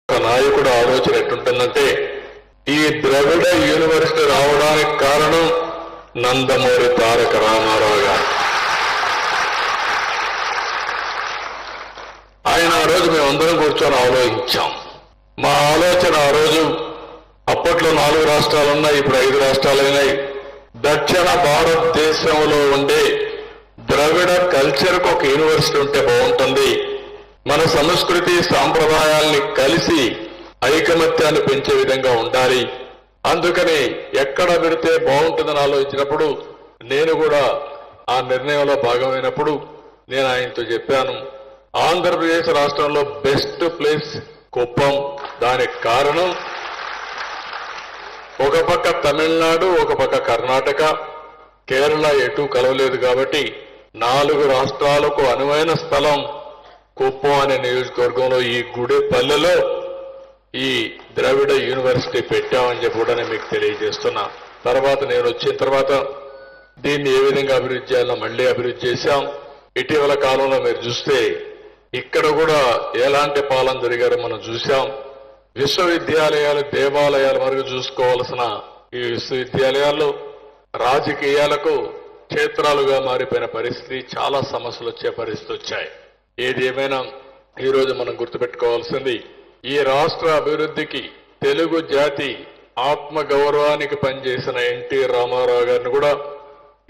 నాయకుడు ఆలోచన ఎట్టుంటుందంటే ఈ ద్రవిడ యూనివర్సిటీ రావడానికి కారణం నందమూరి తారక రామారావు గారు. ఆయన ఆ రోజు మేమందరం కూర్చొని ఆలోచించాం. మా ఆలోచన ఆ రోజు అప్పట్లో 4 రాష్ట్రాలు ఉన్నాయి, ఇప్పుడు 5 రాష్ట్రాలు అయినాయి. దక్షిణ భారతదేశంలో ఉండే ద్రవిడ కల్చర్కు ఒక యూనివర్సిటీ ఉంటే బాగుంటుంది. మన సంస్కృతి సాంప్రదాయాల్ని కలిసి ఐకమత్యాన్ని పెంచే విధంగా ఉండాలి. అందుకని ఎక్కడ పెడితే బాగుంటుందని ఆలోచించినప్పుడు నేను కూడా ఆ నిర్ణయంలో భాగమైనప్పుడు నేను ఆయనతో చెప్పాను, ఆంధ్రప్రదేశ్ రాష్ట్రంలో బెస్ట్ ప్లేస్ కుప్పం. దానికి కారణం ఒక పక్క తమిళనాడు, ఒక పక్క కర్ణాటక, కేరళ ఎటు కలవలేదు కాబట్టి 4 రాష్ట్రాలకు అనువైన స్థలం కుప్పం అనే నియోజకవర్గంలో ఈ గుడిపల్లెలో ఈ ద్రవిడ యూనివర్సిటీ పెట్టామని చెప్పి కూడా నేను మీకు తెలియజేస్తున్నా. తర్వాత నేను వచ్చిన తర్వాత దీన్ని ఏ విధంగా అభివృద్ధి చేయాలో మళ్లీ అభివృద్ధి చేశాం. ఇటీవల కాలంలో మీరు చూస్తే ఇక్కడ కూడా ఎలాంటి పాలన జరిగారో మనం చూశాం. విశ్వవిద్యాలయాలు దేవాలయాల వరకు చూసుకోవాల్సిన ఈ విశ్వవిద్యాలయాల్లో రాజకీయాలకు క్షేత్రాలుగా మారిపోయిన పరిస్థితి, చాలా సమస్యలు వచ్చే పరిస్థితి వచ్చాయి. ఏది ఏమైనా ఈరోజు మనం గుర్తుపెట్టుకోవాల్సింది, ఈ రాష్ట్ర అభివృద్ధికి తెలుగు జాతి ఆత్మ గౌరవానికి పనిచేసిన ఎన్టీ రామారావు గారిని కూడా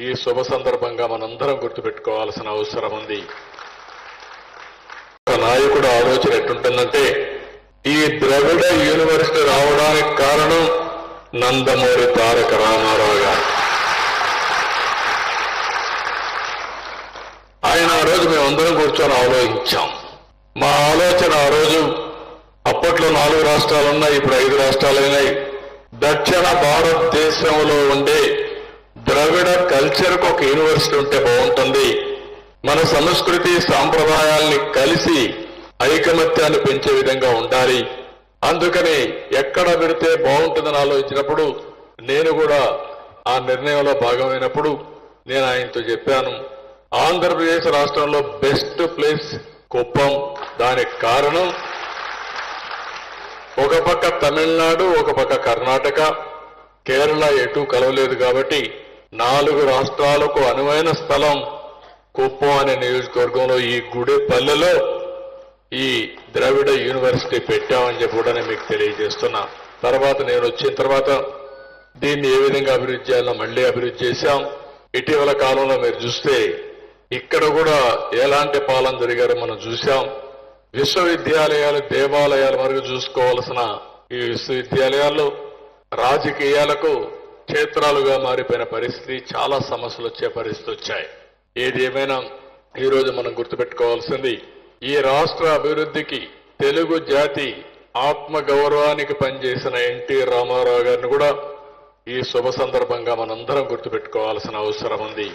ఈ శుభ సందర్భంగా మనందరం గుర్తుపెట్టుకోవాల్సిన అవసరం ఉంది. నాయకుడు ఆలోచన ఎట్టుంటుందంటే ఈ ద్రవిడ యూనివర్సిటీ రావడానికి కారణం నందమూరి తారక రామారావు గారు. ఆయన ఆ రోజు మేమందరం కూర్చొని ఆలోచించాం. మా ఆలోచన ఆ రోజు అప్పట్లో 4 రాష్ట్రాలు ఉన్నాయి, ఇప్పుడు 5 రాష్ట్రాలు అయినాయి. దక్షిణ భారతదేశంలో ఉండే ద్రవిడ కల్చర్కు ఒక యూనివర్సిటీ ఉంటే బాగుంటుంది. మన సంస్కృతి సాంప్రదాయాల్ని కలిసి ఐకమత్యాన్ని పెంచే విధంగా ఉండాలి. అందుకని ఎక్కడ పెడితే బాగుంటుందని ఆలోచించినప్పుడు నేను కూడా ఆ నిర్ణయంలో భాగమైనప్పుడు నేను ఆయనతో చెప్పాను, ఆంధ్రప్రదేశ్ రాష్ట్రంలో బెస్ట్ ప్లేస్ కుప్పం. దానికి కారణం ఒక పక్క తమిళనాడు, ఒక పక్క కర్ణాటక, కేరళ ఎటు కలవలేదు కాబట్టి 4 రాష్ట్రాలకు అనువైన స్థలం కుప్పం అనే నియోజకవర్గంలో ఈ గుడిపల్లెలో ఈ ద్రవిడ యూనివర్సిటీ పెట్టామని చెప్పి కూడా నేను మీకు తెలియజేస్తున్నా. తర్వాత నేను వచ్చిన తర్వాత దీన్ని ఏ విధంగా అభివృద్ధి చేయాలో మళ్లీ అభివృద్ధి చేశాం. ఇటీవల కాలంలో మీరు చూస్తే ఇక్కడ కూడా ఎలాంటి పాలన జరిగారో మనం చూశాం. విశ్వవిద్యాలయాలు దేవాలయాల వరకు చూసుకోవాల్సిన ఈ విశ్వవిద్యాలయాల్లో రాజకీయాలకు క్షేత్రాలుగా మారిపోయిన పరిస్థితి, చాలా సమస్యలు వచ్చే పరిస్థితి వచ్చాయి. ఏది ఏమైనా ఈరోజు మనం గుర్తుపెట్టుకోవాల్సింది, ఈ రాష్ట్ర అభివృద్ధికి తెలుగు జాతి ఆత్మ గౌరవానికి పనిచేసిన ఎన్టీ రామారావు గారిని కూడా ఈ శుభ సందర్భంగా మనందరం గుర్తుపెట్టుకోవాల్సిన అవసరం ఉంది.